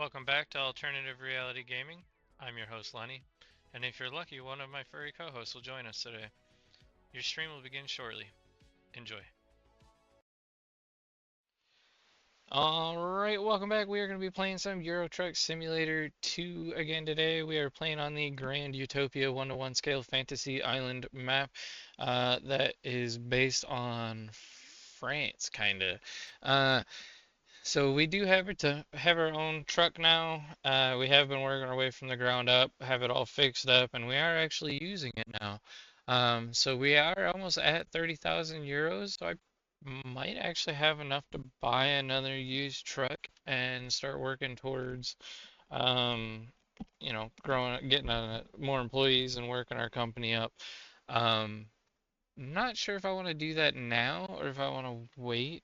Welcome back to Alternative Reality Gaming. I'm your host Lenny, and if you're lucky, one of my furry co-hosts will join us today. Your stream will begin shortly. Enjoy. Alright, welcome back. We are going to be playing some Euro Truck Simulator 2 again today. We are playing on the Grand Utopia 1-to-1 scale fantasy island map that is based on France, kinda. So we do have our own truck now. We have been working our way from the ground up, have it all fixed up, and we are actually using it now. So we are almost at 30,000 euros. So I might actually have enough to buy another used truck and start working towards, um, growing, getting more employees and working our company up. Um, Not sure if I want to do that now or if I want to wait.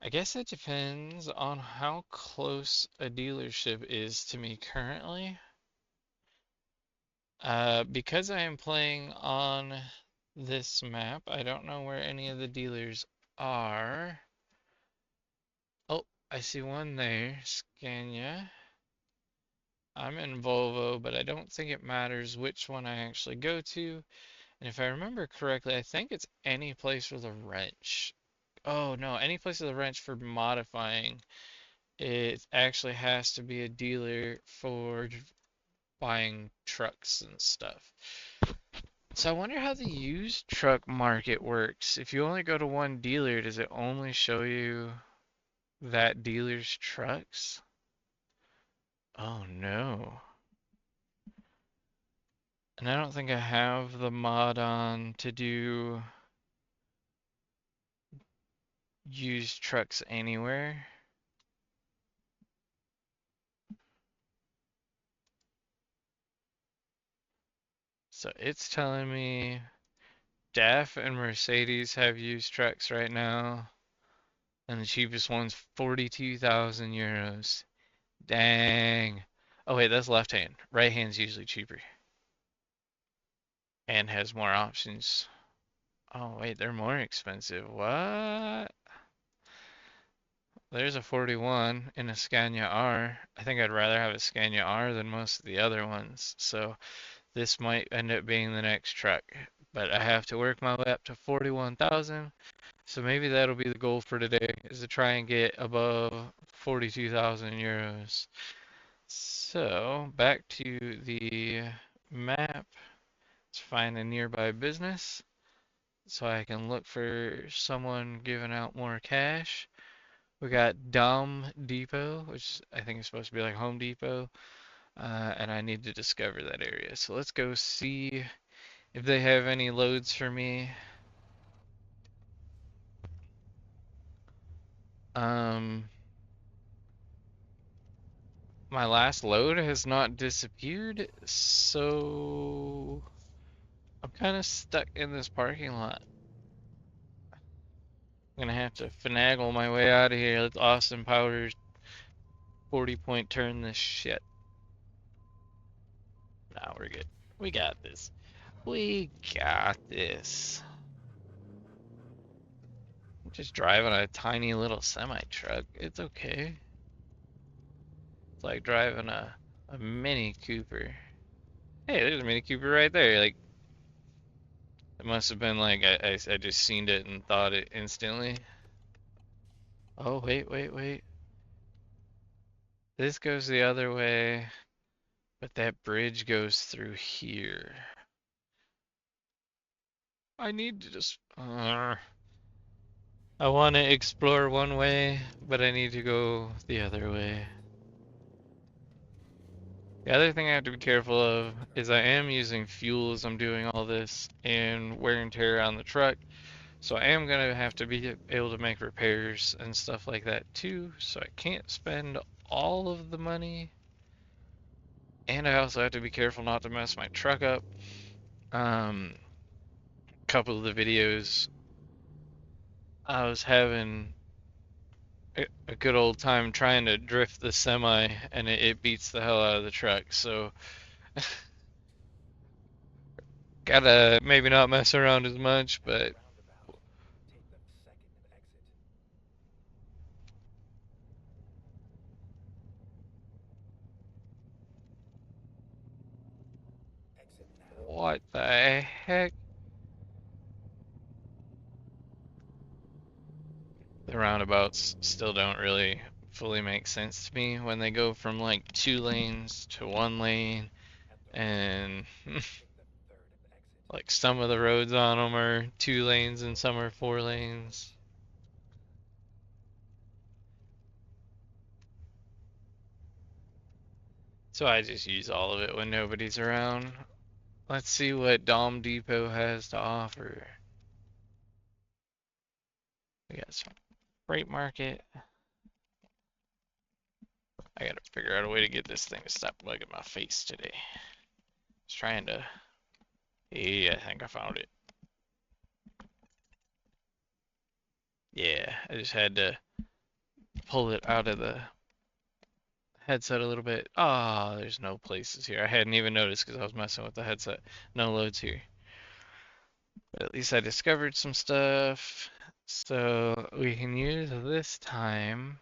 I guess it depends on how close a dealership is to me currently. Because I am playing on this map, I don't know where any of the dealers are. Oh, I see one there, Scania. I'm in Volvo, but I don't think it matters which one I actually go to. And if I remember correctly, I think it's any place with a wrench. Oh no, any place with a wrench for modifying. It actually has to be a dealer for buying trucks and stuff. So I wonder how the used truck market works. If you only go to one dealer, does it only show you that dealer's trucks? Oh no. And I don't think I have the mod on to do used trucks anywhere. So it's telling me DAF and Mercedes have used trucks right now. And the cheapest one's 42,000 euros. Dang. Oh wait, that's left hand. Right hand's usually cheaper and has more options. Oh wait, they're more expensive. What? There's a 41 in a Scania R. I think I'd rather have a Scania R than most of the other ones. So this might end up being the next truck. But I have to work my way up to 41,000. So maybe that'll be the goal for today, is to try and get above 42,000 euros. So back to the map. Let's find a nearby business so I can look for someone giving out more cash. We got Dom Depot, which I think is supposed to be like Home Depot, and I need to discover that area. So let's go see if they have any loads for me. Um, my last load has not disappeared, so I'm kind of stuck in this parking lot. I'm gonna have to finagle my way out of here. Let's Austin Powers 40-point turn this shit. Nah, we're good. We got this. We got this. I'm just driving a tiny little semi truck. It's okay. It's like driving a Mini Cooper. Hey, there's a Mini Cooper right there. Like, it must have been like I just seen it and thought it instantly. Oh, wait. This goes the other way, but that bridge goes through here. I need to just. I want to explore one way, but I need to go the other way. The other thing I have to be careful of is I am using fuel as I'm doing all this and wear and tear on the truck. So I am going to have to be able to make repairs and stuff like that too. So I can't spend all of the money. And I also have to be careful not to mess my truck up. A couple of the videos I was having a good old time trying to drift the semi and it beats the hell out of the truck. So gotta maybe not mess around as much, but What the heck? The roundabouts still don't really fully make sense to me when they go from like 2 lanes to 1 lane, and like some of the roads on them are 2 lanes and some are 4 lanes. So I just use all of it when nobody's around. Let's see what Dom Depot has to offer. We got some freight market. I gotta figure out a way to get this thing to stop bugging my face today. It's trying to. Yeah, I think I found it. Yeah, I just had to pull it out of the headset a little bit. Ah, there's no places here. I hadn't even noticed because I was messing with the headset. No loads here. But at least I discovered some stuff. So we can use this time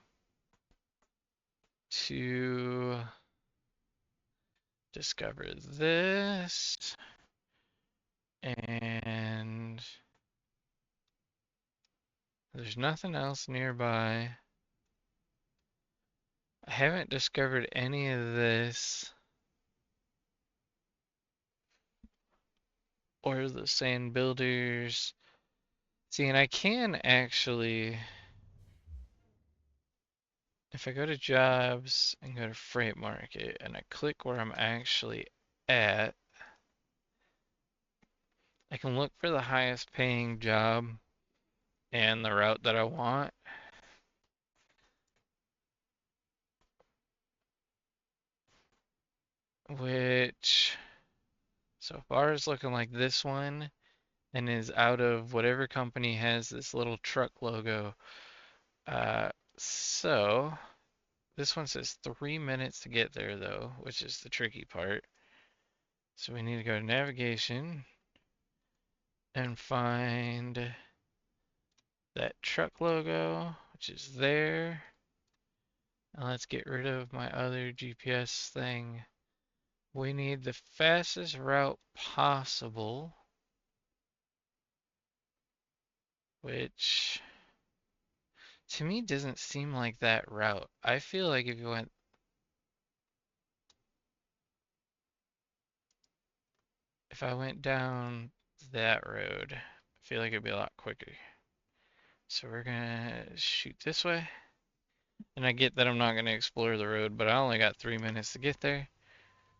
to discover this. And there's nothing else nearby. I haven't discovered any of this or the sand builders. See, and I can actually, if I go to jobs and go to freight market and I click where I'm actually at, I can look for the highest paying job and the route that I want. Which so far is looking like this one and is out of whatever company has this little truck logo. So this one says 3 minutes to get there though, which is the tricky part. So we need to go to navigation and find that truck logo, which is there. And let's get rid of my other GPS thing. We need the fastest route possible, which to me doesn't seem like that route. I feel like if I went down that road, I feel like it'd be a lot quicker. So we're gonna shoot this way. And I get that I'm not gonna explore the road, but I only got 3 minutes to get there.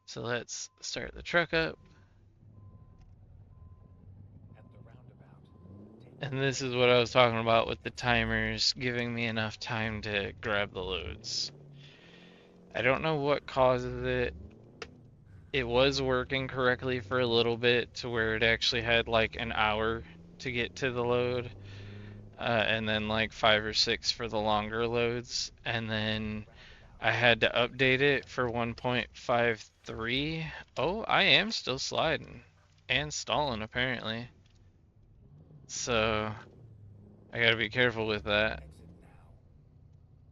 So let's start the truck up. And this is what I was talking about with the timers giving me enough time to grab the loads. I don't know what causes it. It was working correctly for a little bit to where it actually had like an hour to get to the load, and then like 5 or 6 for the longer loads. And then I had to update it for 1.53. Oh, I am still sliding and stalling apparently. So I gotta be careful with that.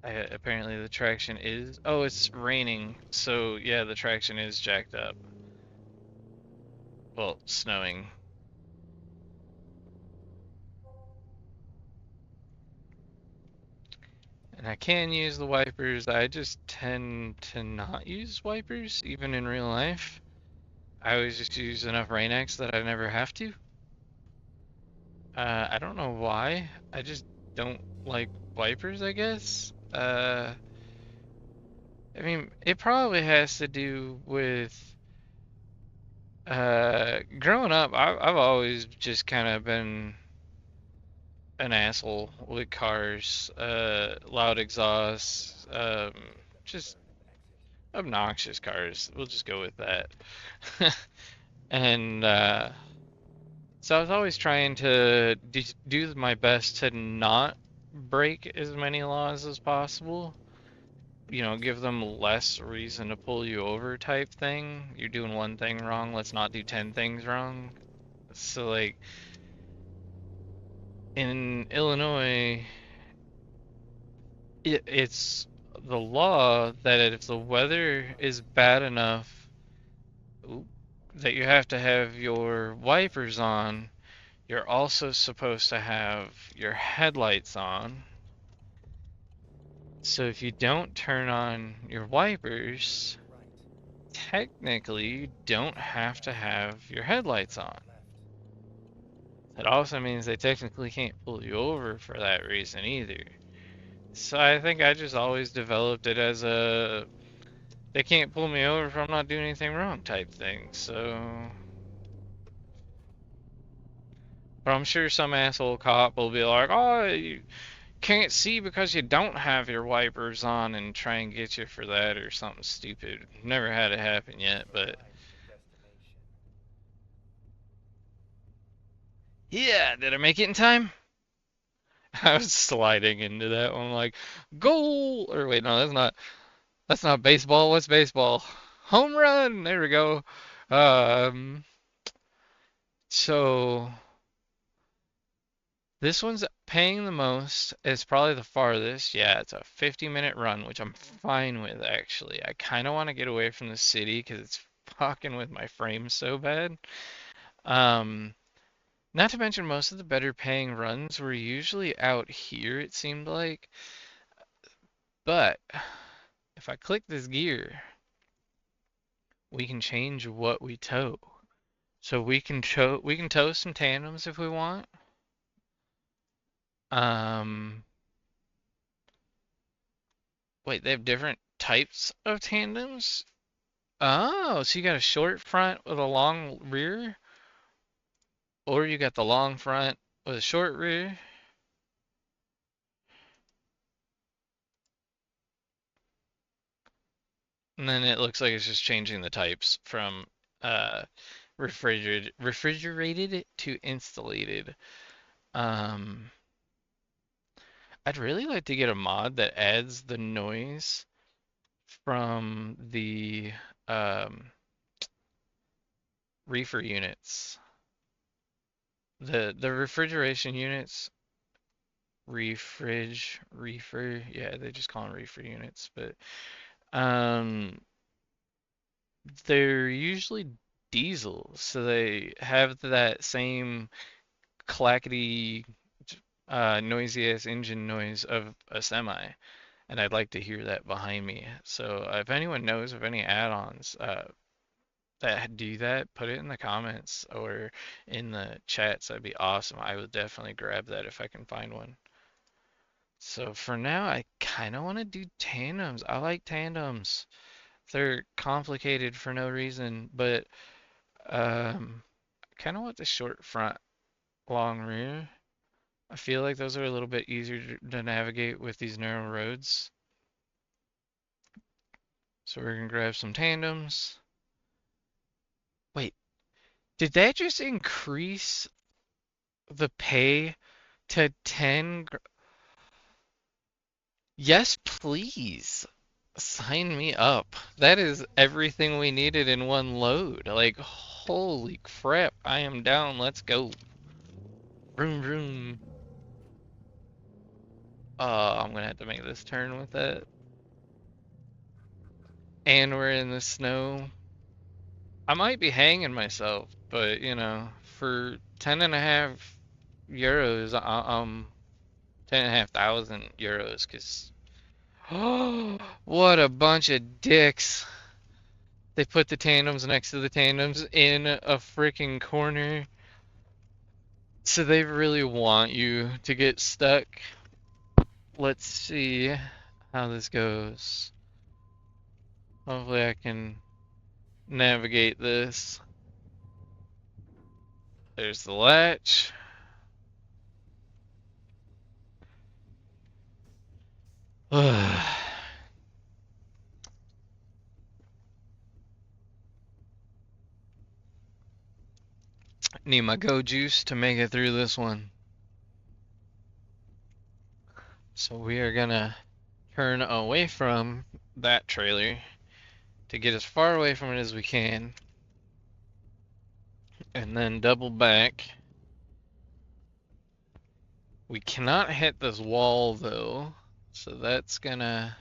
Apparently the traction is, oh, it's raining. So yeah, the traction is jacked up. Well, snowing. And I can use the wipers. I just tend to not use wipers, even in real life. I always just use enough Rain X that I never have to. I don't know why. I just don't like wipers, I guess. I mean, it probably has to do with growing up. I've always just kind of been an asshole with cars, loud exhausts, just obnoxious cars. We'll just go with that. And so I was always trying to do my best to not break as many laws as possible. You know, give them less reason to pull you over type thing. You're doing one thing wrong, let's not do 10 things wrong. So like in Illinois, it's the law that if the weather is bad enough, oop, that you have to have your wipers on, you're also supposed to have your headlights on. So if you don't turn on your wipers, technically you don't have to have your headlights on. That also means they technically can't pull you over for that reason either. So I think I just always developed it as a they can't pull me over if I'm not doing anything wrong type thing. So, but I'm sure some asshole cop will be like, "Oh, you can't see because you don't have your wipers on," and try and get you for that or something stupid. Never had it happen yet, but yeah, did I make it in time? I was sliding into that one like goal or wait, no, that's not baseball. What's baseball? Home run. There we go. Um, so this one's paying the most. It's probably the farthest. Yeah, it's a 50-minute run, which I'm fine with actually. I kind of want to get away from the city because it's fucking with my frame so bad. Um, Not to mention most of the better paying runs were usually out here, it seemed like. But if I click this gear, we can change what we tow. So we can tow some tandems if we want. Um, Wait, they have different types of tandems? Oh, so you got a short front with a long rear, or you got the long front with a short rear. And then it looks like it's just changing the types from uh refrigerated to insulated. Um, I'd really like to get a mod that adds the noise from the um reefer units. The refrigeration units, reefer, yeah, they just call them reefer units, but um they're usually diesel, so they have that same clackety noisy ass engine noise of a semi, and I'd like to hear that behind me. So if anyone knows of any add-ons that do that, put it in the comments or in the chats. That'd be awesome. I would definitely grab that if I can find one. So for now, I kind of want to do tandems. I like tandems. They're complicated for no reason, but I kind of want the short front, long rear. I feel like those are a little bit easier to navigate with these narrow roads. So we're gonna grab some tandems. Wait, did that just increase the pay to 10? Yes, please. Sign me up. That is everything we needed in one load. Like, holy crap, I am down. Let's go. Vroom, vroom. I'm gonna have to make this turn with that. And we're in the snow. I might be hanging myself, but for 10.5 euros, 10,500 euros, because oh, what a bunch of dicks. They put the tandems next to the tandems in a freaking corner. So they really want you to get stuck. Let's see how this goes. Hopefully I can navigate this. There's the latch. Need my go juice to make it through this one. So we are gonna turn away from that trailer to get as far away from it as we can, and then double back. We cannot hit this wall though, so that's gonna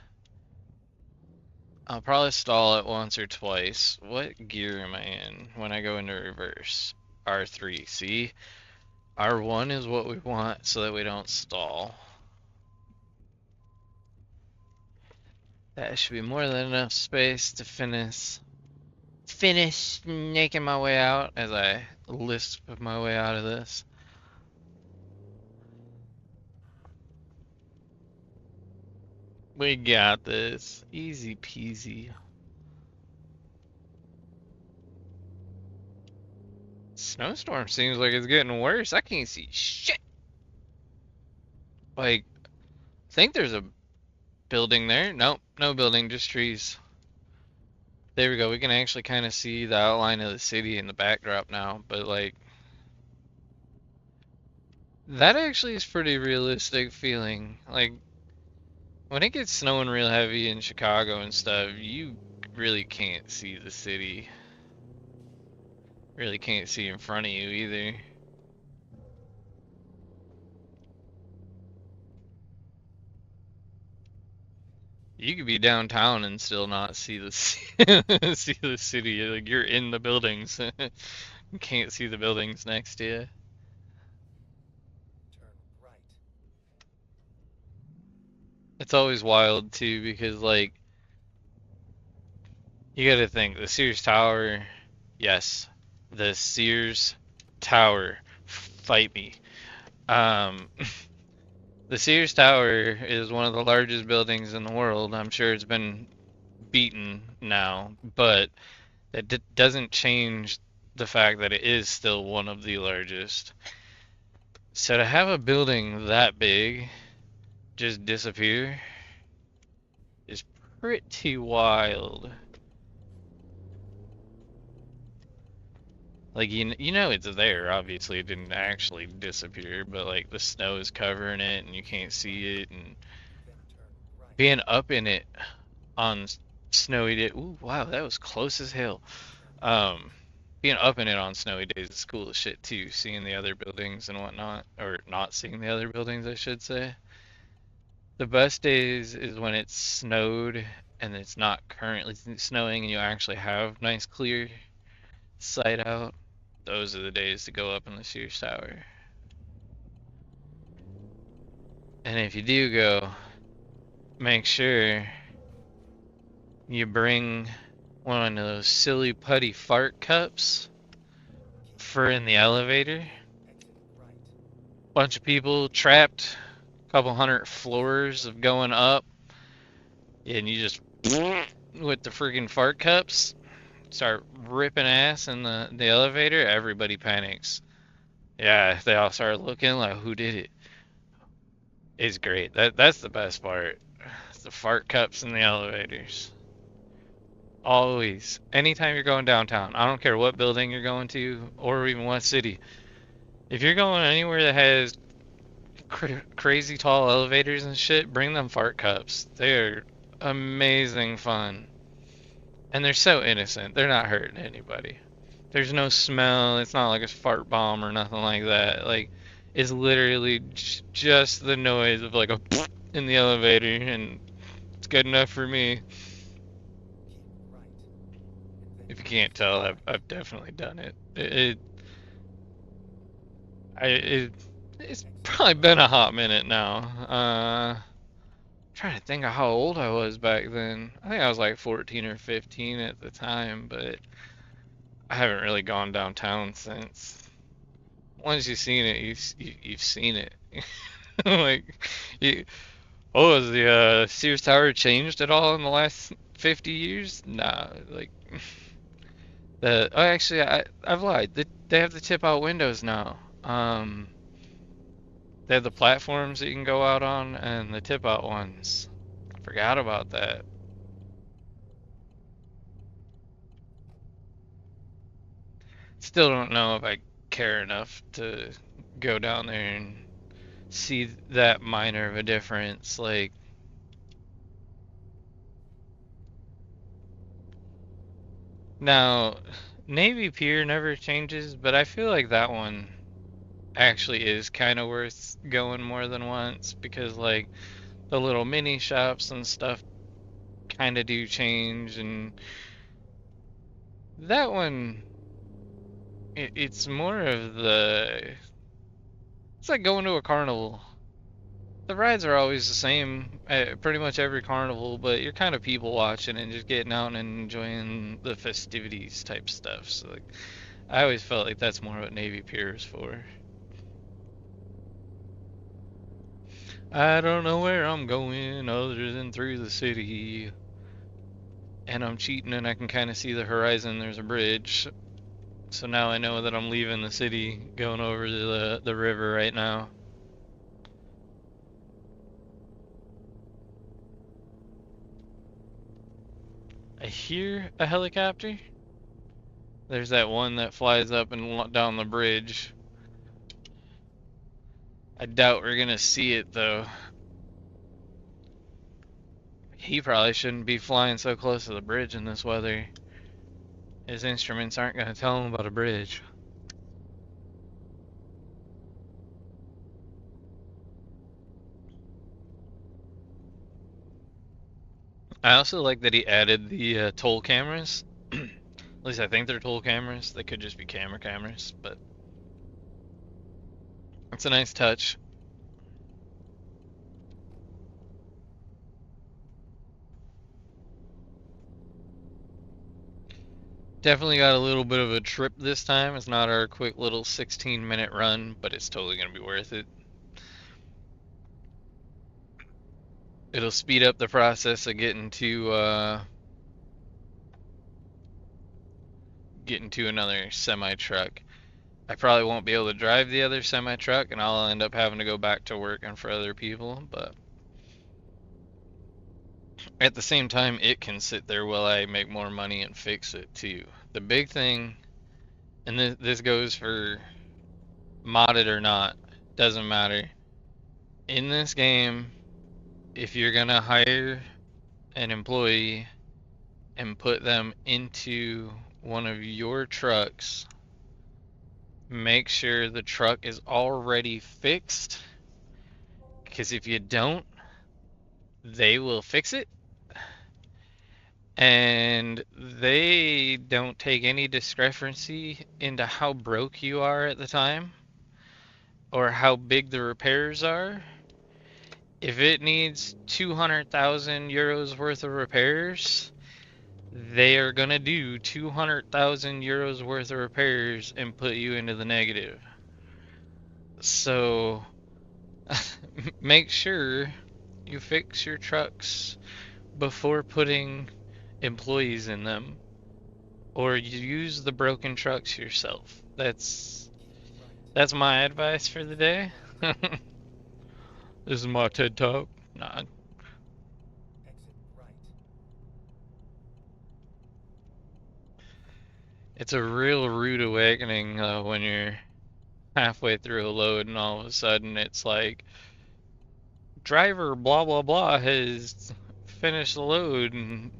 I'll probably stall it once or twice. What gear am I in when I go into reverse? R3. See? R1 is what we want so that we don't stall. That should be more than enough space to finish making my way out as I lisp my way out of this. We got this. Easy peasy. Snowstorm seems like it's getting worse. I can't see shit. Like, I think there's a building there. Nope, no building, just trees. There we go. We can actually kind of see the outline of the city in the backdrop now, but like, that actually is pretty realistic feeling. Like, when it gets snowing real heavy in Chicago and stuff, you really can't see the city. Really can't see in front of you either. You could be downtown and still not see the see the city. Like you're in the buildings. You can't see the buildings next to you. Turn right. It's always wild too because like you got to think the Sears Tower. Yes, the Sears Tower. Fight me. Um, the Sears Tower is one of the largest buildings in the world. I'm sure it's been beaten now, but that doesn't change the fact that it is still one of the largest. So to have a building that big just disappear is pretty wild. Like you know it's there. Obviously it didn't actually disappear, but like the snow is covering it and you can't see it, and Then turn right. being up in it on snowy day. Ooh, wow, that was close as hell. Um, being up in it on snowy days is cool as shit too. Seeing the other buildings and whatnot, or not seeing the other buildings, I should say. The best days is when it's snowed and it's not currently snowing and you actually have nice clear sight out. Those are the days to go up in the Sears Tower. And if you do go, make sure you bring one of those silly putty fart cups for in the elevator. Exit right. Bunch of people trapped, couple hundred floors of going up, and you just with the freaking fart cups start ripping ass in the elevator. Everybody panics. Yeah, they all start looking like who did it. It's great. That's the best part. It's the fart cups in the elevators. Always. Anytime you're going downtown. I don't care what building you're going to or even what city. If you're going anywhere that has crazy tall elevators and shit, bring them fart cups. They're amazing fun. And they're so innocent. They're not hurting anybody. There's no smell. It's not like a fart bomb or nothing like that. Like, it's literally just the noise of like a in the elevator, and it's good enough for me. Keep right. If you can't tell, I've definitely done it. It's probably been a hot minute now. Trying to think of how old I was back then. I think I was like 14 or 15 at the time, but I haven't really gone downtown since. Once you've seen it, you've seen it. Like, you, oh, has the Sears Tower changed at all in the last 50 years? Nah, like oh, actually, I've lied. They have the tip out windows now. They have the platforms that you can go out on and the tip out ones. I forgot about that. Still don't know if I care enough to go down there and see that minor of a difference. Like, now, Navy Pier never changes, but I feel like that one actually is kind of worth going more than once because, like, the little mini shops and stuff kind of do change, and that one, it's more of the, it's like going to a carnival. The rides are always the same at pretty much every carnival, but you're kind of people watching and just getting out and enjoying the festivities type stuff. So like, I always felt like that's more what Navy Pier is for. I don't know where I'm going other than through the city. And I'm cheating and I can kind of see the horizon. There's a bridge. So now I know that I'm leaving the city, going over to the river right now. I hear a helicopter. There's that one that flies up and down the bridge. I doubt we're gonna see it though. He probably shouldn't be flying so close to the bridge in this weather. His instruments aren't gonna tell him about a bridge. I also like that he added the toll cameras. At least I think they're toll cameras. They could just be camera cameras, but it's a nice touch. Definitely got a little bit of a trip this time. It's not our quick little 16-minute run, but it's totally going to be worth it. It'll speed up the process of getting to another semi truck. I probably won't be able to drive the other semi truck, and I'll end up having to go back to working for other people. But at the same time, it can sit there while I make more money and fix it too. The big thing, and this goes for modded or not, doesn't matter. In this game, if you're gonna hire an employee and put them into one of your trucks, make sure the truck is already fixed, because if you don't, they will fix it, and they don't take any discrepancy into how broke you are at the time or how big the repairs are. If it needs 200,000 euros worth of repairs, they are gonna do 200,000 euros worth of repairs and put you into the negative. So make sure you fix your trucks before putting employees in them, or you use the broken trucks yourself. That's my advice for the day. This is my TED Talk. Nah, it's a real rude awakening when you're halfway through a load and all of a sudden it's like, driver blah blah blah has finished the load and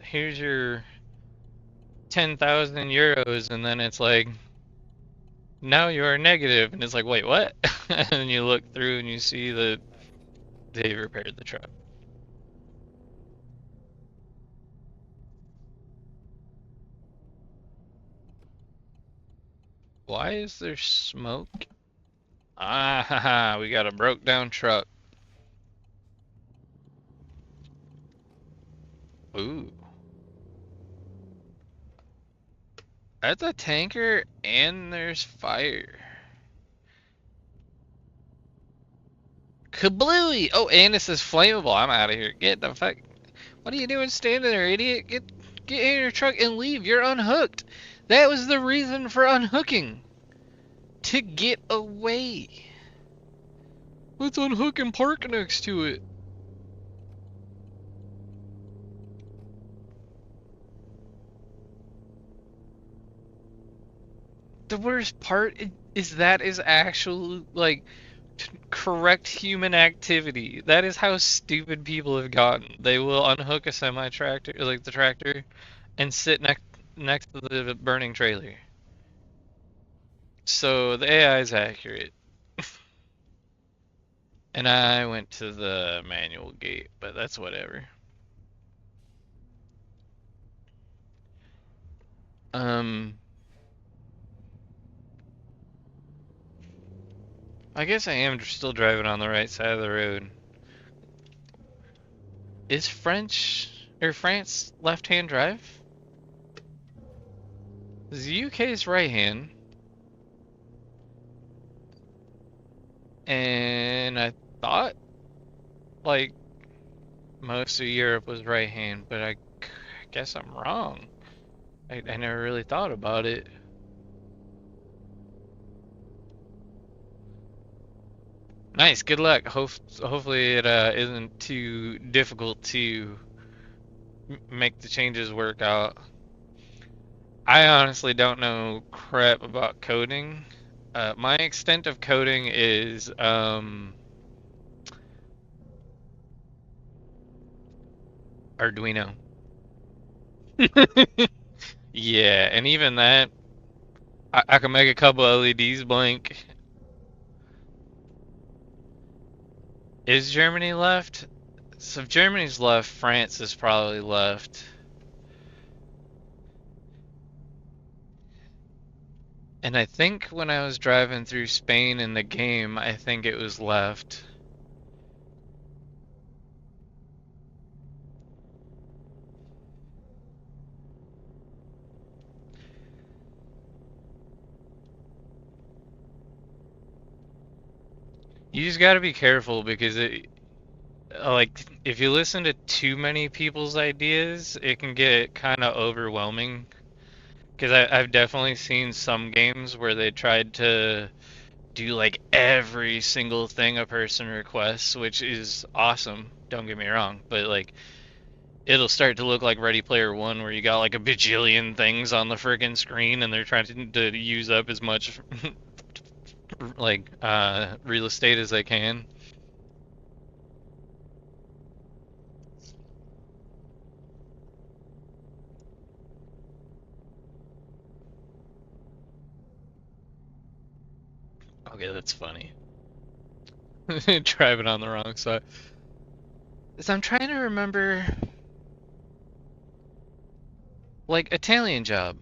here's your 10,000 euros, and then it's like, now you are negative, and it's like, wait, what? And you look through and you see that they repaired the truck. Why is there smoke? Ah, haha, we got a broke down truck. Ooh. That's a tanker and there's fire. Kablooey! Oh, and it says flammable. I'm out of here. Get the fuck. What are you doing standing there, idiot? Get in your truck and leave. You're unhooked. That was the reason for unhooking. To get away. Let's unhook and park next to it. The worst part is that is actual, like, correct human activity. That is how stupid people have gotten. They will unhook a semi tractor, like the tractor, and sit next to the burning trailer. So the AI is accurate. And I went to the manual gate, but that's whatever. Um, I guess I am still driving on the right side of the road. Is French or France left-hand drive? The UK is right-hand, and I thought like most of Europe was right-hand, but I guess I'm wrong. I never really thought about it. Nice, good luck. Hopefully it isn't too difficult to make the changes work out. I honestly don't know crap about coding. My extent of coding is Arduino. Yeah, and even that, I can make a couple LEDs blink. Is Germany left? So if Germany's left, France is probably left. And I think when I was driving through Spain in the game, I think it was left. You just gotta be careful because like, if you listen to too many people's ideas, it can get kind of overwhelming. Because I've definitely seen some games where they tried to do like every single thing a person requests, which is awesome. Don't get me wrong, but like it'll start to look like Ready Player One, where you got like a bajillion things on the friggin' screen, and they're trying to use up as much like real estate as they can. Okay, that's funny. Driving on the wrong side. So I'm trying to remember, like Italian Job.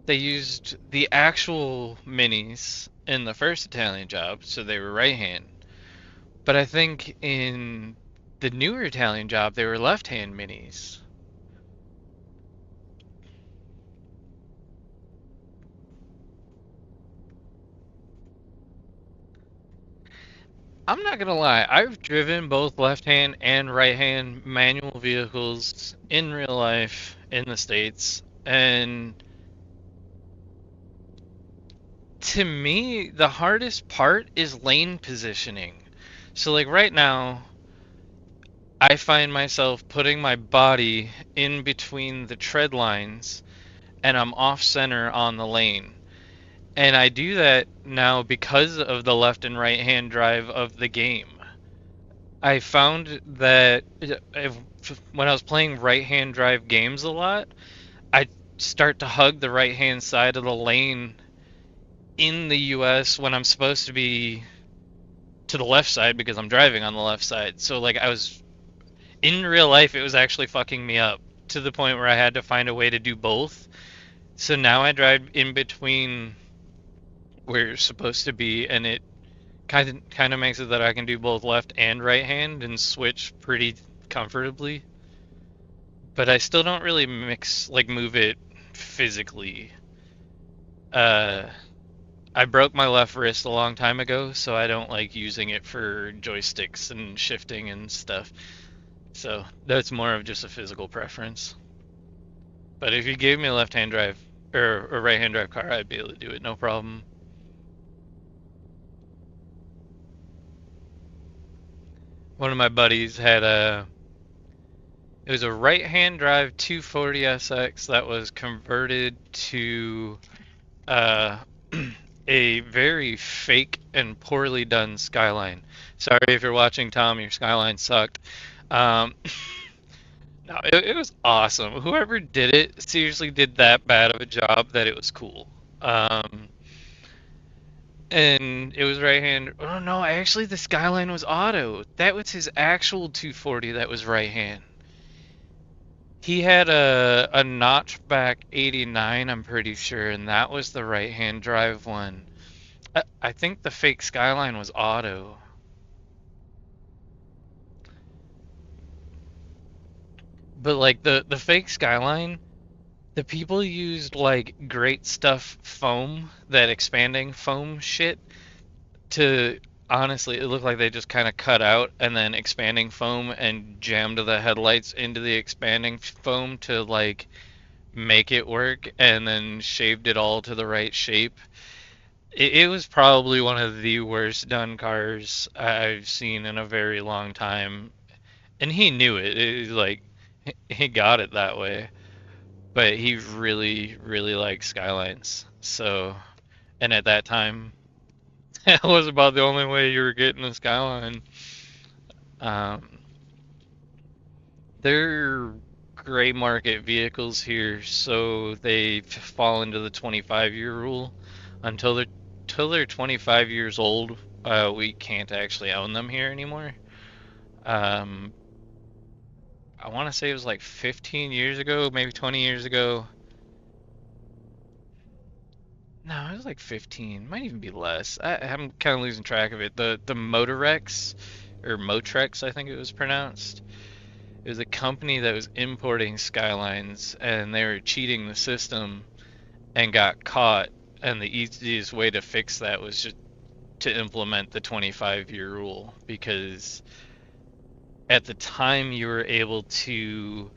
They used the actual minis in the first Italian Job, so they were right hand. But I think in the newer Italian Job, they were left hand minis. I'm not gonna lie, I've driven both left hand and right hand manual vehicles in real life in the States, and to me, the hardest part is lane positioning. So, like right now, I find myself putting my body in between the tread lines and I'm off center on the lane. And I do that now because of the left and right hand drive of the game. I found that when I was playing right hand drive games a lot, I start to hug the right hand side of the lane in the US when I'm supposed to be to the left side because I'm driving on the left side. So like I was in real life, it was actually fucking me up to the point where I had to find a way to do both. So now I drive in between where you're supposed to be, and it kind of makes it that I can do both left and right hand and switch pretty comfortably. But I still don't really move it physically. Uh, I broke my left wrist a long time ago, so I don't like using it for joysticks and shifting and stuff. So that's more of just a physical preference. But if you gave me a left-hand drive or a right-hand drive car, I'd be able to do it, no problem. One of my buddies had it was a right-hand drive 240SX that was converted to uh, a very fake and poorly done Skyline. Sorry if you're watching, Tom, your Skyline sucked. Um, no, it was awesome. Whoever did it seriously did that bad of a job that it was cool. Um, and it was right hand. Oh no, actually the Skyline was auto. That was his actual 240 that was right hand. He had a notchback 89, I'm pretty sure, and that was the right-hand drive one. I think the fake Skyline was auto, but like the fake Skyline, the people used like great stuff foam, that expanding foam shit, to honestly, it looked like they just kind of cut out and then expanding foam and jammed the headlights into the expanding foam to like make it work and then shaved it all to the right shape. It was probably one of the worst done cars I've seen in a very long time. And he knew it. It was like he got it that way. But he really, really liked Skylines. So, and at that time, that was about the only way you were getting a Skyline. Um, they're gray market vehicles here, so they fall into the 25-year rule. Until they're 25 years old, we can't actually own them here anymore. Um, I want to say it was like 15 years ago, maybe 20 years ago. No, it was like 15. Might even be less. I'm kind of losing track of it. The Motorex, or Motrex, I think it was pronounced. It was a company that was importing Skylines, and they were cheating the system and got caught. And the easiest way to fix that was just to implement the 25-year rule, because at the time you were able to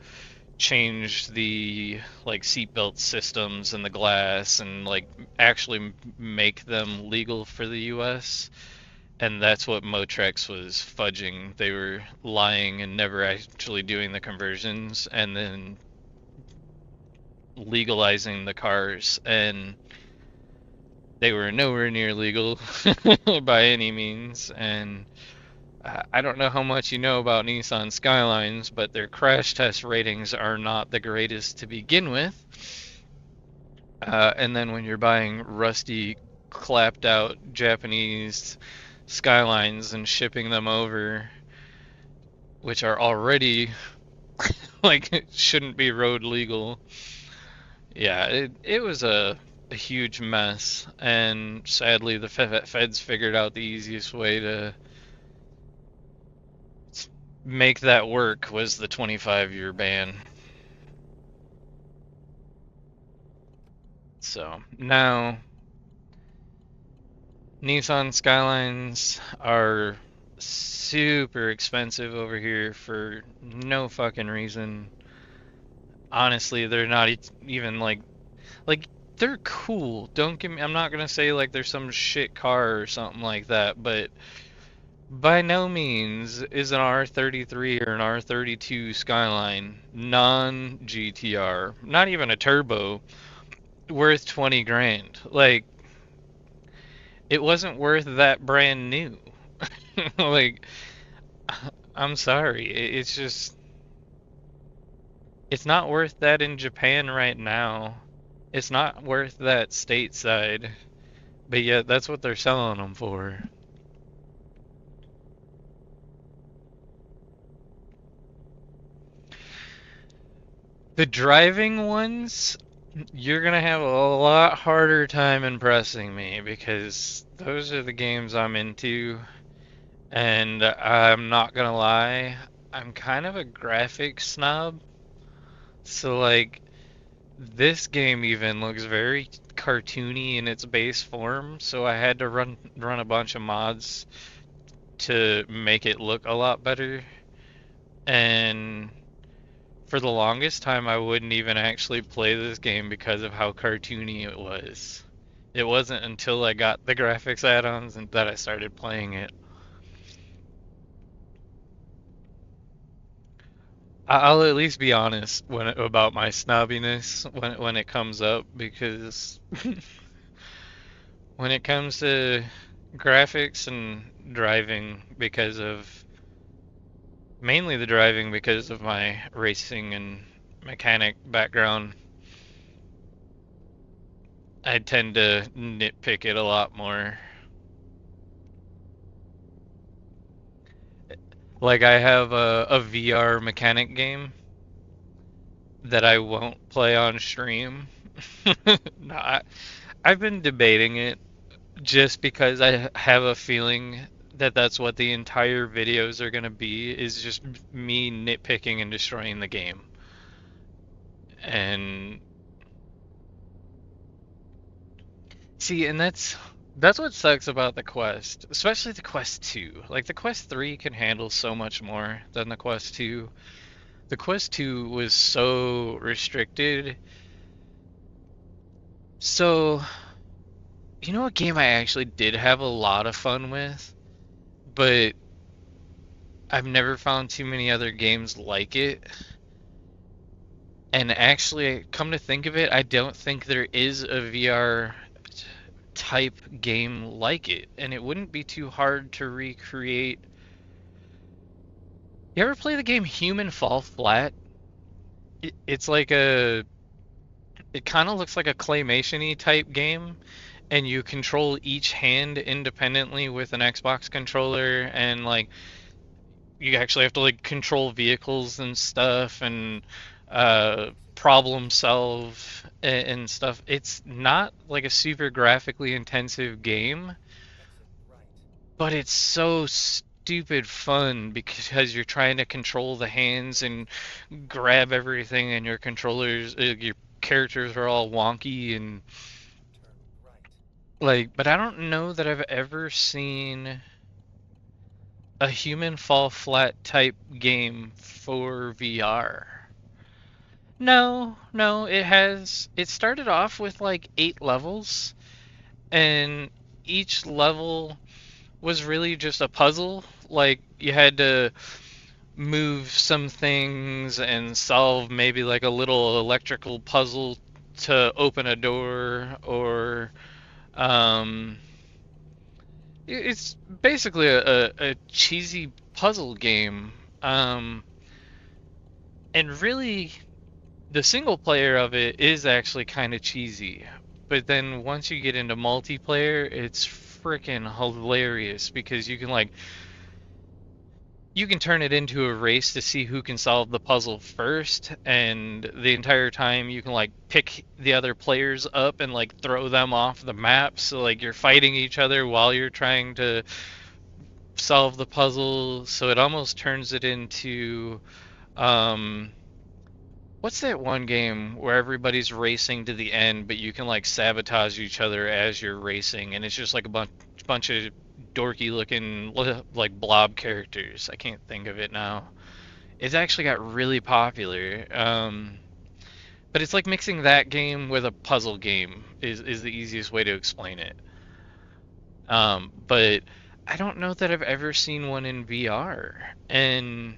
change the like seatbelt systems and the glass and like actually make them legal for the US. And that's what Motrex was fudging. They were lying and never actually doing the conversions and then legalizing the cars. And they were nowhere near legal by any means. And I don't know how much you know about Nissan Skylines, but their crash test ratings are not the greatest to begin with. And then when you're buying rusty, clapped out Japanese Skylines and shipping them over, which are already like shouldn't be road legal. Yeah, it was a huge mess, and sadly the feds figured out the easiest way to make that work was the 25-year ban. So now Nissan Skylines are super expensive over here for no fucking reason. Honestly, they're not even like they're cool. Don't get me, I'm not gonna say like they're some shit car or something like that, but by no means is an R33 or an R32 Skyline non GTR, not even a turbo, worth 20 grand. Like it wasn't worth that brand new. Like I'm sorry. It's just it's not worth that in Japan right now. It's not worth that stateside. But yet that's what they're selling them for. The driving ones, you're gonna have a lot harder time impressing me because those are the games I'm into, and I'm not gonna lie, I'm kind of a graphics snob. So like this game even looks very cartoony in its base form, so I had to run a bunch of mods to make it look a lot better. And for the longest time, I wouldn't even actually play this game because of how cartoony it was. It wasn't until I got the graphics add-ons and that I started playing it. I'll at least be honest about my snobbiness when it comes up, because when it comes to graphics and driving, because of mainly the driving because of my racing and mechanic background, I tend to nitpick it a lot more. Like I have a VR mechanic game, that I won't play on stream. No, I've been debating it just because I have a feeling that that's what the entire videos are going to be, is just me nitpicking and destroying the game. And see, and that's what sucks about the Quest, especially the Quest 2. Like the Quest 3 can handle so much more than the Quest 2. The Quest 2 was so restricted. So, you know, a game I actually did have a lot of fun with, but I've never found too many other games like it. And actually, come to think of it, I don't think there is a VR type game like it, and it wouldn't be too hard to recreate. You ever play the game Human Fall Flat? It's like it kind of looks like a claymation-y type game, and you control each hand independently with an Xbox controller, and like you actually have to like control vehicles and stuff, and Exit problem solve and stuff. It's not like a super graphically intensive game, exit right. but it's so stupid fun because you're trying to control the hands and grab everything, and your controllers, your characters are all wonky and Turn right. like. But I don't know that I've ever seen a human fall flat type game for VR. No, no, it has. It started off with like 8 levels, and each level was really just a puzzle. Like you had to move some things and solve maybe like a little electrical puzzle to open a door, or um, it's basically a cheesy puzzle game. Um, and really, the single player of it is actually kind of cheesy. But then once you get into multiplayer, it's freaking hilarious because you can turn it into a race to see who can solve the puzzle first, and the entire time you can like pick the other players up and like throw them off the map, so like you're fighting each other while you're trying to solve the puzzle. So it almost turns it into um what's that one game where everybody's racing to the end, but you can like sabotage each other as you're racing, and it's just like a bunch of dorky looking like blob characters. I can't think of it now. It's actually got really popular. But it's like mixing that game with a puzzle game is the easiest way to explain it. But I don't know that I've ever seen one in VR. And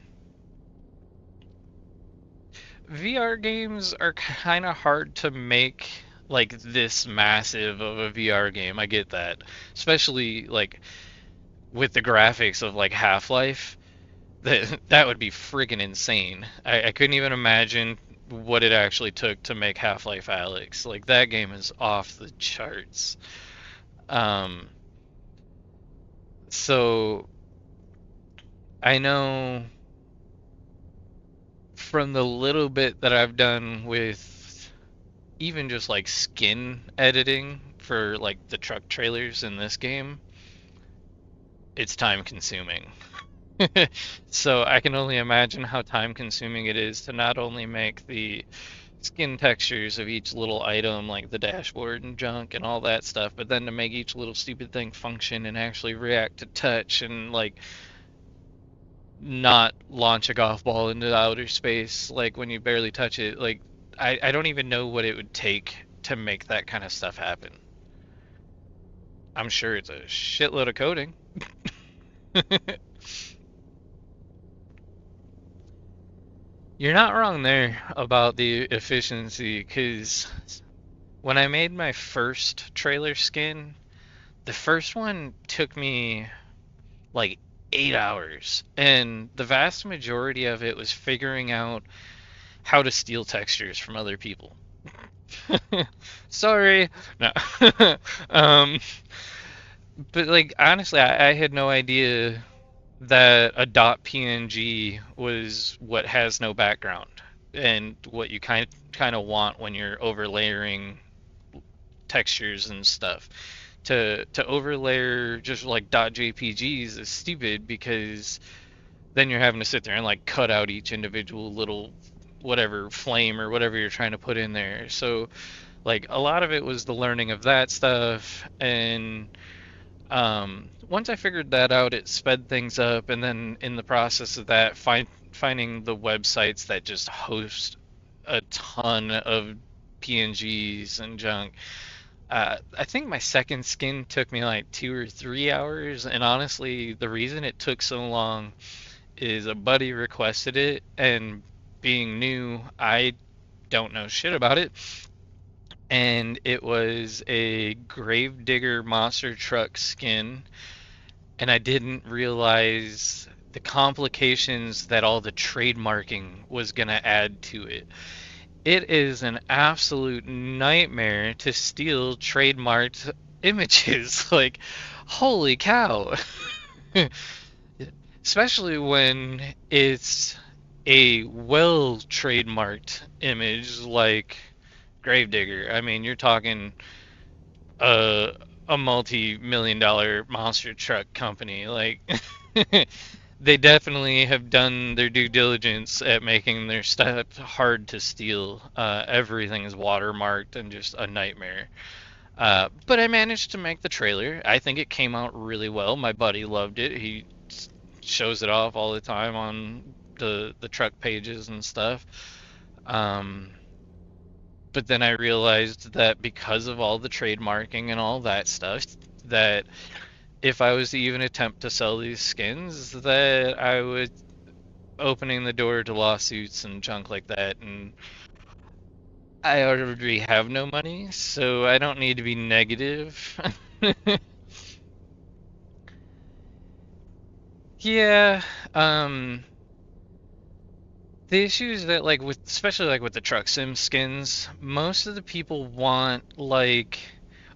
VR games are kind of hard to make like this massive of a VR game. I get that. Especially like with the graphics of like Half-Life. That would be friggin' insane. I couldn't even imagine what it actually took to make Half-Life Alyx. Like that game is off the charts. Um, so I know from the little bit that I've done with even just like skin editing for like the truck trailers in this game, it's time consuming. So I can only imagine how time consuming it is to not only make the skin textures of each little item, like the dashboard and junk and all that stuff, but then to make each little stupid thing function and actually react to touch and like not launch a golf ball into outer space like when you barely touch it. Like I don't even know what it would take to make that kind of stuff happen. I'm sure it's a shitload of coding. You're not wrong there about the efficiency, because when I made my first trailer skin, the first one took me like 8 hours, and the vast majority of it was figuring out how to steal textures from other people. Sorry. No. um, but like honestly, I had no idea that a .png was what has no background. and what you kind of want when you're overlaying textures and stuff. To overlayer just like .jpgs is stupid because then you're having to sit there and like cut out each individual little whatever flame or whatever you're trying to put in there. So like a lot of it was the learning of that stuff, and once I figured that out, it sped things up. And then in the process of that, finding the websites that just host a ton of PNGs and junk. I think my second skin took me like 2 or 3 hours, and honestly, the reason it took so long is a buddy requested it, and being new, I don't know shit about it, and it was a Gravedigger monster truck skin, and I didn't realize the complications that all the trademarking was gonna add to it. It is an absolute nightmare to steal trademarked images. Like, holy cow. Especially when it's a well trademarked image like Gravedigger. I mean, you're talking a a multi-million dollar monster truck company. Like they definitely have done their due diligence at making their stuff hard to steal. Everything is watermarked and just a nightmare. But I managed to make the trailer. I think it came out really well. My buddy loved it. He shows it off all the time on the truck pages and stuff. Um, but then I realized that because of all the trademarking and all that stuff, that if I was to even attempt to sell these skins, that I would opening the door to lawsuits and junk like that, and I already have no money, so I don't need to be negative. Yeah, um, the issue is that like with especially like with the truck sim skins, most of the people want like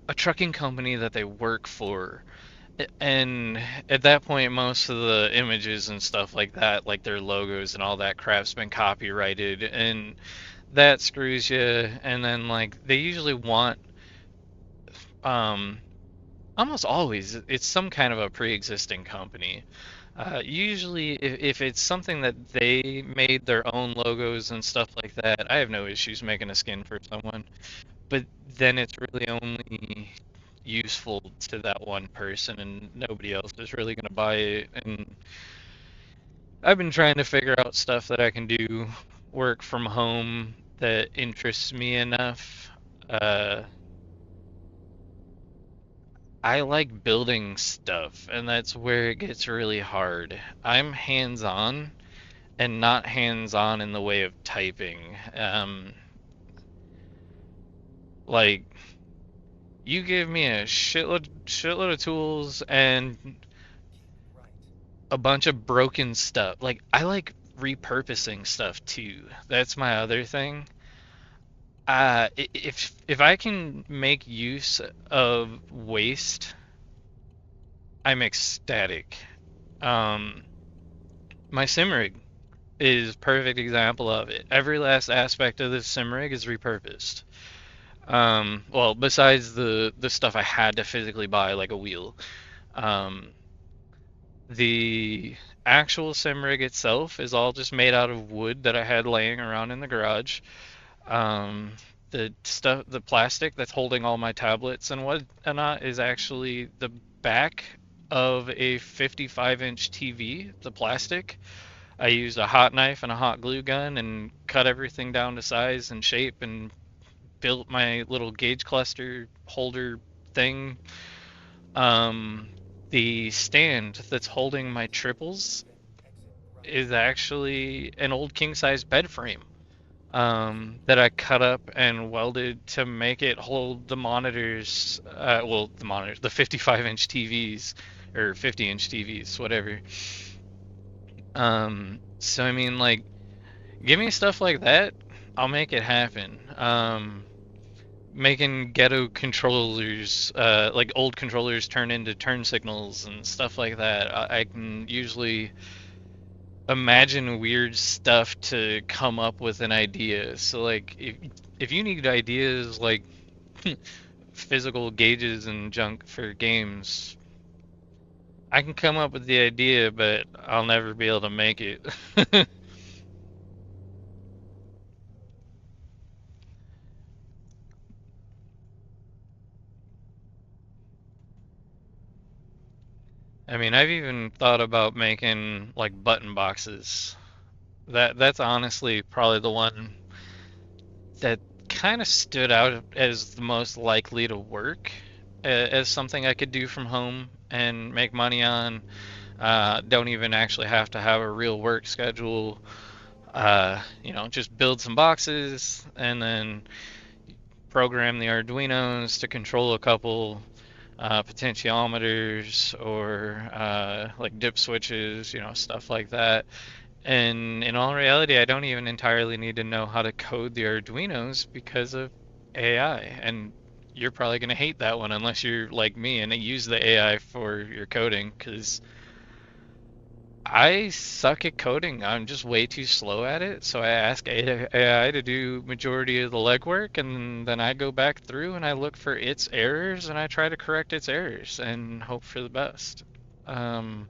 a trucking company that they work for. And at that point, most of the images and stuff like that, like their logos and all that crap's been copyrighted, and that screws you. And then like they usually want, um, almost always, it's some kind of a pre-existing company. Usually, if it's something that they made their own logos and stuff like that, I have no issues making a skin for someone. But then it's really only useful to that one person, and nobody else is really going to buy it. And I've been trying to figure out stuff that I can do work from home that interests me enough. Uh, I like building stuff, and that's where it gets really hard. I'm hands-on and not hands-on in the way of typing. Like you give me a shitload of tools and Keep right. a bunch of broken stuff. Like I like repurposing stuff too. That's my other thing. If I can make use of waste, I'm ecstatic. Um, my sim rig is perfect example of it. Every last aspect of this sim rig is repurposed. Well, besides the stuff I had to physically buy, like a wheel. Um, the actual sim rig itself is all just made out of wood that I had laying around in the garage. Um, the stuff, the plastic that's holding all my tablets and whatnot is actually the back of a 55-inch TV, the plastic. I used a hot knife and a hot glue gun and cut everything down to size and shape and built my little gauge cluster holder thing. Um, the stand that's holding my triples Then exit right. is actually an old king size bed frame, that I cut up and welded to make it hold the monitors, well, the monitors, the 55-inch TVs or 50-inch TVs, whatever. So I mean, like, give me stuff like that, I'll make it happen. Making ghetto controllers, like old controllers turn into turn signals and stuff like that. I can usually imagine weird stuff to come up with an idea. So like if you need ideas like physical gauges and junk for games, I can come up with the idea, but I'll never be able to make it. I mean, I've even thought about making like button boxes. That's honestly probably the one that kind of stood out as the most likely to work as something I could do from home and make money on. Don't even actually have to have a real work schedule. Just build some boxes and then program the Arduinos to control a couple potentiometers or like dip switches, stuff like that. And in all reality, I don't even entirely need to know how to code the Arduinos because of AI. And you're probably going to hate that one unless you're like me and use the AI for your coding because I suck at coding. I'm just way too slow at it. So I ask AI to do majority of the legwork, and then I go back through and I look for its errors and I try to correct its errors and hope for the best. Um,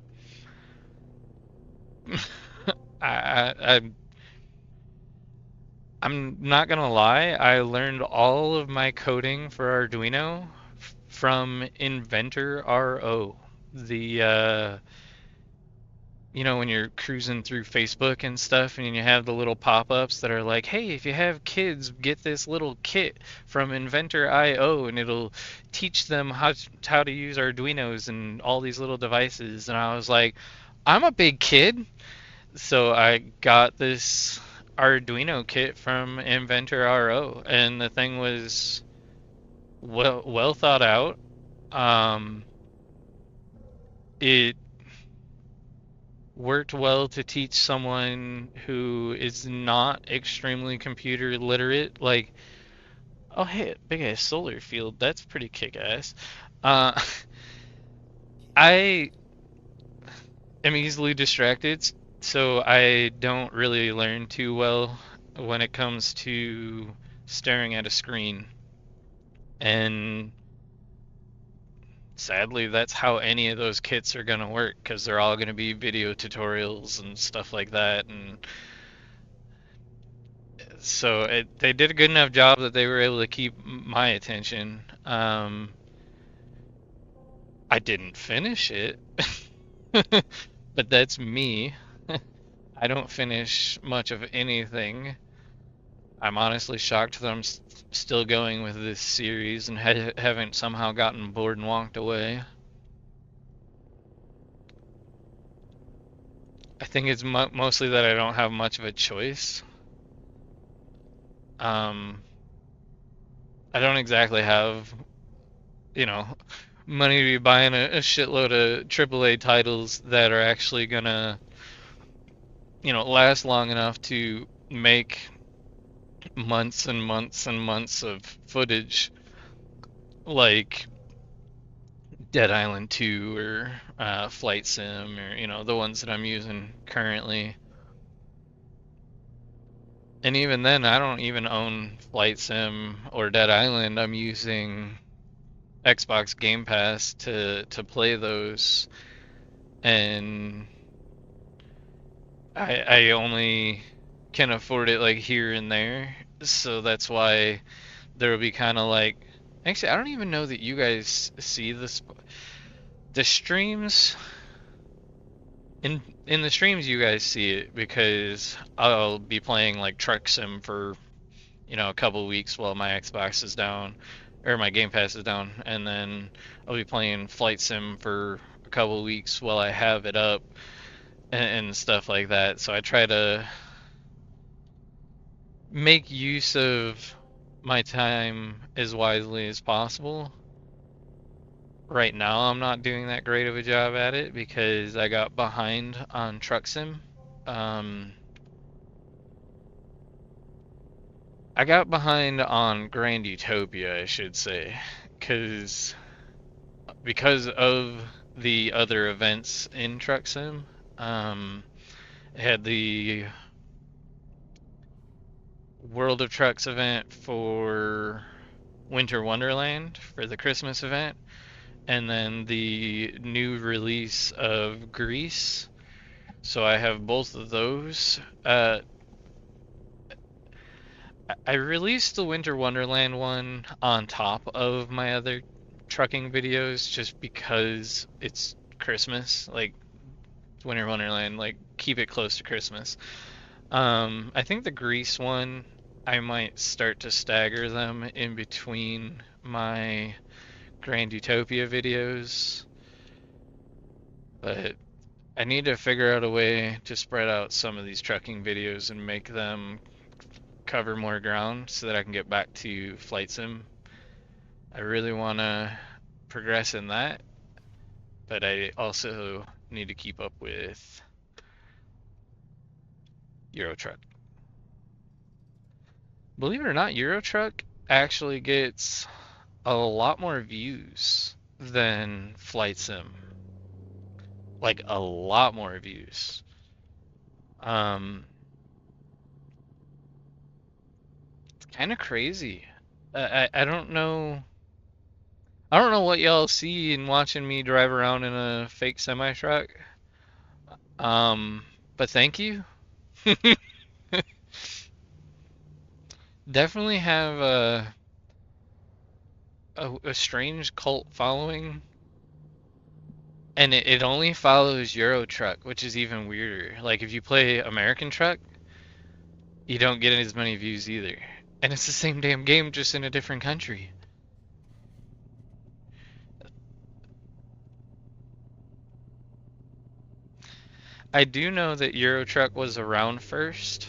I'm not gonna lie. I learned all of my coding for Arduino from Inventor RO. The when you're cruising through Facebook and stuff and you have the little pop-ups that are like, "Hey, if you have kids, get this little kit from Inventor IO and it'll teach them how to use Arduinos and all these little devices." And I was like, "I'm a big kid." So I got this Arduino kit from Inventor RO and the thing was well thought out. Um, it worked well to teach someone who is not extremely computer literate. Like, oh hey, big ass solar field, that's pretty kick ass. Uh, I am easily distracted, so I don't really learn too well when it comes to staring at a screen. And sadly, that's how any of those kits are going to work because they're all going to be video tutorials and stuff like that. And so they did a good enough job that they were able to keep my attention. I didn't finish it, but that's me. I don't finish much of anything. I'm honestly shocked that I'm still going with this series and haven't somehow gotten bored and walked away. I think it's mostly that I don't have much of a choice. Um, I don't exactly have, you know, money to be buying a shitload of AAA titles that are actually gonna, last long enough to make months and months and months of footage like Dead Island 2 or Flight Sim or, the ones that I'm using currently. And even then, I don't even own Flight Sim or Dead Island. I'm using Xbox Game Pass to play those, and I only can afford it like here and there. So that's why there will be kind of like actually I don't even know that you guys see the streams in the streams you guys see it because I'll be playing like Truck Sim for a couple weeks while my Xbox is down or my Game Pass is down, and then I'll be playing Flight Sim for a couple weeks while I have it up and stuff like that. So I try to make use of my time as wisely as possible. Right now, I'm not doing that great of a job at it because I got behind on Truck Sim. Um, I got behind on Grand Utopia, I should say, because of the other events in Truck Sim. Um, It had the World of Trucks event for Winter Wonderland for the Christmas event, and then the new release of Grease. So I have both of those. I released the Winter Wonderland one on top of my other trucking videos just because it's Christmas. Like Winter Wonderland, like keep it close to Christmas. I think the Grease one, I might start to stagger them in between my Grand Utopia videos, but I need to figure out a way to spread out some of these trucking videos and make them cover more ground so that I can get back to Flight Sim. I really want to progress in that, but I also need to keep up with Euro Truck. Believe it or not, Euro Truck actually gets a lot more views than Flight Sim. Like a lot more views. Um, it's kind of crazy. I don't know. I don't know what y'all see in watching me drive around in a fake semi truck. Um, but thank you. Definitely have a strange cult following, and it only follows Euro Truck, which is even weirder. Like if you play American Truck, you don't get as many views either. And it's the same damn game, just in a different country. I do know that Euro Truck was around first,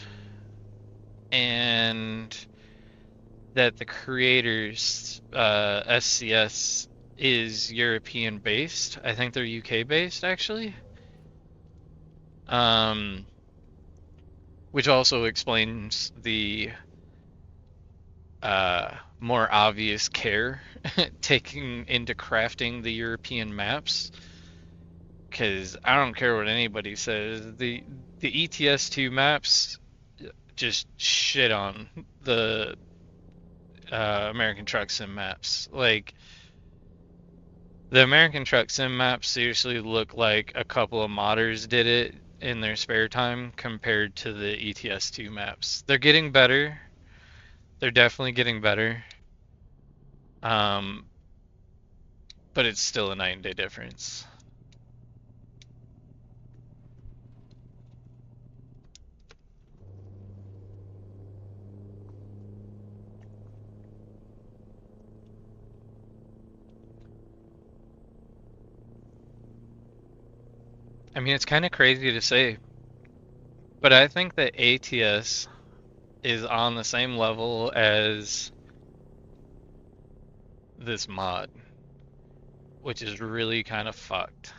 and that the creators, SCS, is European based. I think they're UK based actually. Um, which also explains the more obvious care taken into crafting the European maps. Because I don't care what anybody says, the ETS2 maps just shit on the American Truck Sim maps. Like the American Truck Sim maps seriously look like a couple of modders did it in their spare time compared to the ETS2 maps. They're getting better. They're definitely getting better. Um, but it's still a night and day difference. I mean, it's kind of crazy to say, but I think that ATS is on the same level as this mod, which is really kind of fucked.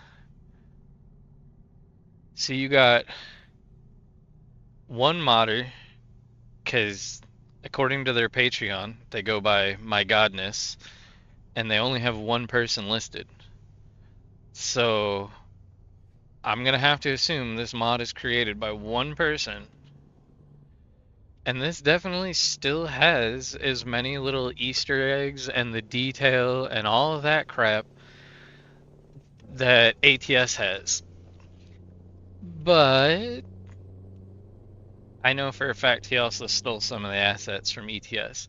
So you got one modder, because according to their Patreon, they go by my godness, and they only have one person listed. So I'm gonna have to assume this mod is created by one person. And this definitely still has as many little Easter eggs and the detail and all of that crap that ATS has. But I know for a fact he also stole some of the assets from ETS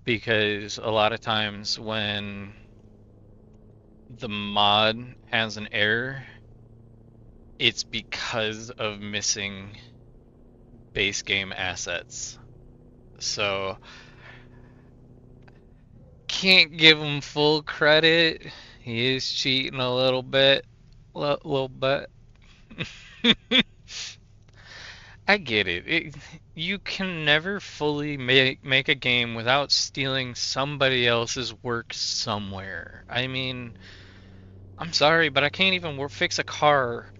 because a lot of times when the mod has an error, it's because of missing base game assets. So can't give him full credit. He is cheating a little bit, little bit. I get it. You can never fully make a game without stealing somebody else's work somewhere. I mean, I'm sorry, but I can't even fix a car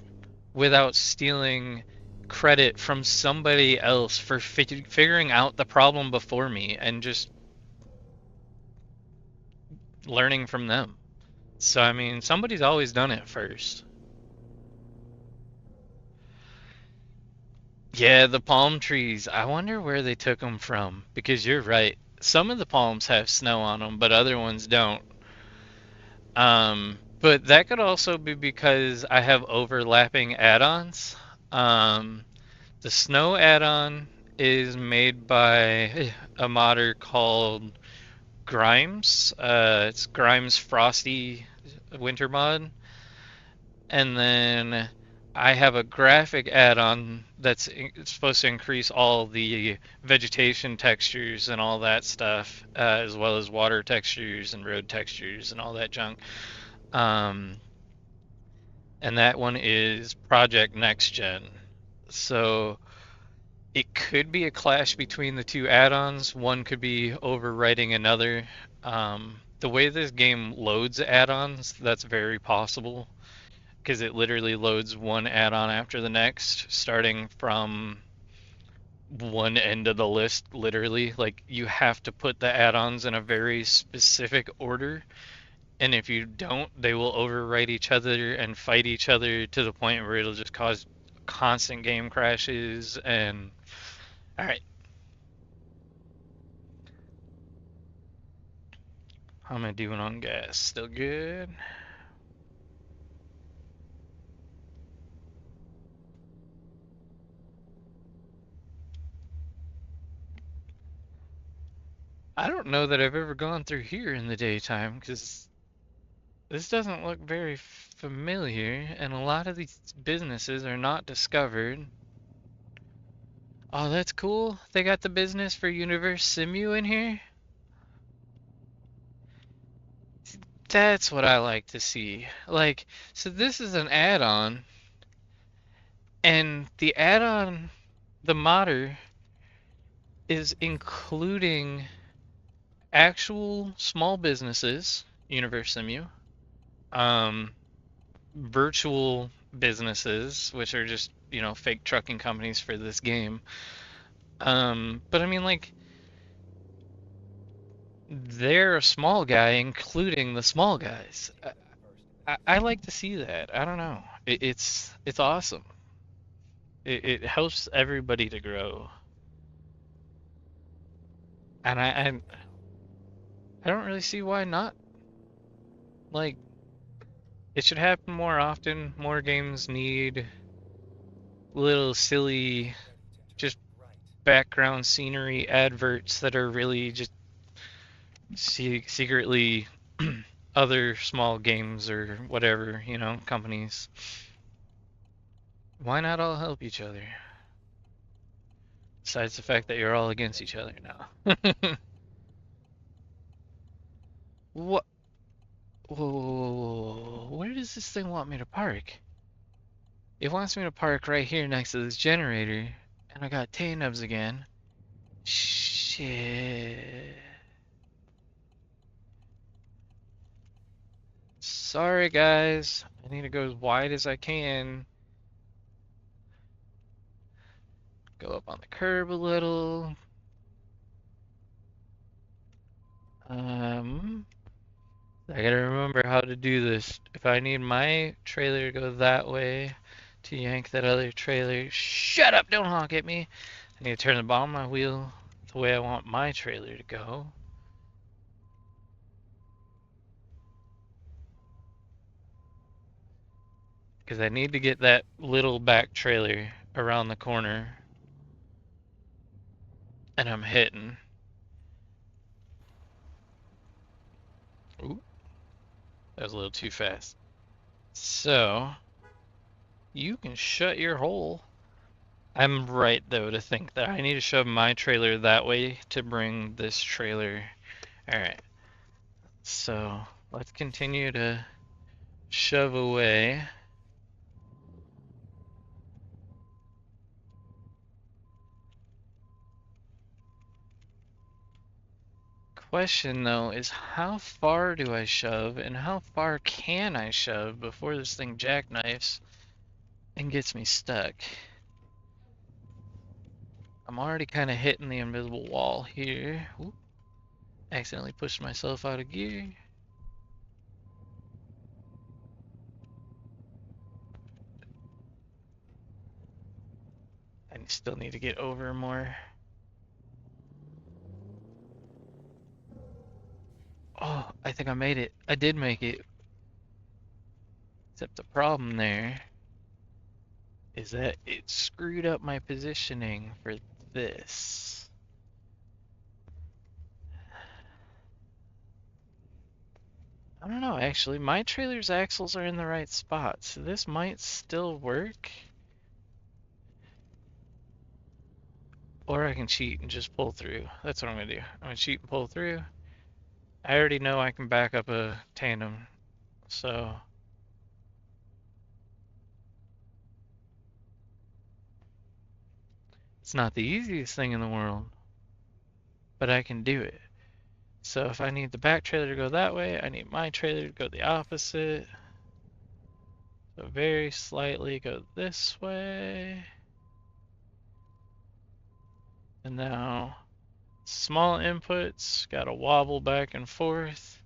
without stealing credit from somebody else for figuring out the problem before me and just learning from them. So, I mean, somebody's always done it first. Yeah, the palm trees. I wonder where they took them from because you're right. Some of the palms have snow on them, but other ones don't. But that could also be because I have overlapping add-ons. Um, the snow add-on is made by a modder called Grimes. It's Grimes Frosty Winter Mod. And then I have a graphic add-on that's supposed to increase all the vegetation textures and all that stuff, as well as water textures and road textures and all that junk. Um, and that one is Project Next Gen. So it could be a clash between the two add-ons. One could be overwriting another. The way this game loads add-ons, that's very possible because it literally loads one add-on after the next, starting from one end of the list, literally. Like, you have to put the add-ons in a very specific order, and if you don't, they will overwrite each other and fight each other to the point where it'll just cause constant game crashes. And all right, how am I doing on gas? Still good? I don't know that I've ever gone through here in the daytime because this doesn't look very familiar, and a lot of these businesses are not discovered. Oh, that's cool. They got the business for Universe Simu in here. That's what I like to see. Like, so this is an add-on, and the add-on, the modder, is including actual small businesses, Universe Simu, um, virtual businesses, which are just, fake trucking companies for this game. But I mean, like, they're a small guy, including the small guys. I like to see that. I don't know. It's awesome. It helps everybody to grow, and I don't really see why not. Like, it should happen more often. More games need little silly, Ready to turn just right. background scenery adverts that are really just secretly other small games or whatever, companies. Why not all help each other? Besides the fact that you're all against Ready each to other turn now. What? Whoa, where does this thing want me to park? It wants me to park right here next to this generator, and I got T-nubs again. Shit. Sorry, guys. I need to go as wide as I can. Go up on the curb a little. Um, I gotta remember how to do this. If I need my trailer to go that way to yank that other trailer, shut up, don't honk at me. I need to turn the bottom of my wheel the way I want my trailer to go. Because I need to get that little back trailer around the corner. And I'm hitting. Ooh, that was a little too fast. So, you can shut your hole. I'm right, though, to think that I need to shove my trailer that way to bring this trailer. Alright, so let's continue to shove away. Question, though, is how far do I shove and how far can I shove before this thing jackknifes and gets me stuck? I'm already kind of hitting the invisible wall here. Ooh, accidentally pushed myself out of gear. Still need to get over more. Oh, I think I made it. I did make it. Except the problem there is that it screwed up my positioning for this. I don't know, actually. My trailer's axles are in the right spot, so this might still work. Or I can cheat and just pull through. That's what I'm gonna do. I'm gonna cheat and pull through. I already know I can back up a tandem, so it's not the easiest thing in the world, but I can do it. So if I need the back trailer to go that way, I need my trailer to go the opposite. So very slightly go this way. And now small inputs, gotta wobble back and forth.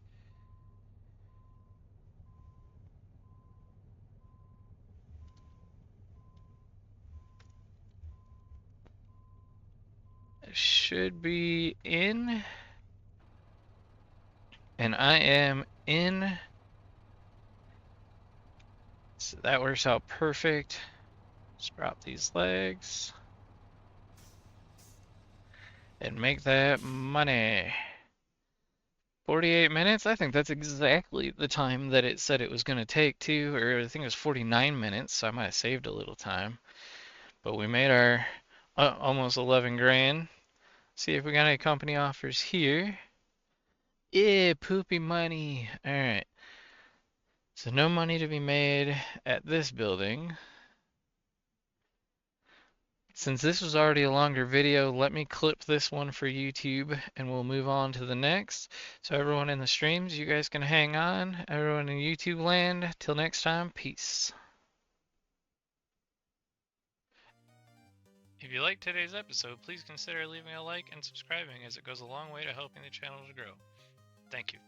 It should be in. And I am in. So that works out perfect. Just drop these legs. And make that money. 48 minutes? I think that's exactly the time that it said it was going to take too, or I think it was 49 minutes, so I might have saved a little time. But we made our almost 11 grand. See if we got any company offers here. Yeah, poopy money. All right. So no money to be made at this building. Since this was already a longer video, let me clip this one for YouTube and we'll move on to the next. So everyone in the streams, you guys can hang on. Everyone in YouTube land, till next time, peace. If you liked today's episode, please consider leaving a like and subscribing as it goes a long way to helping the channel to grow. Thank you.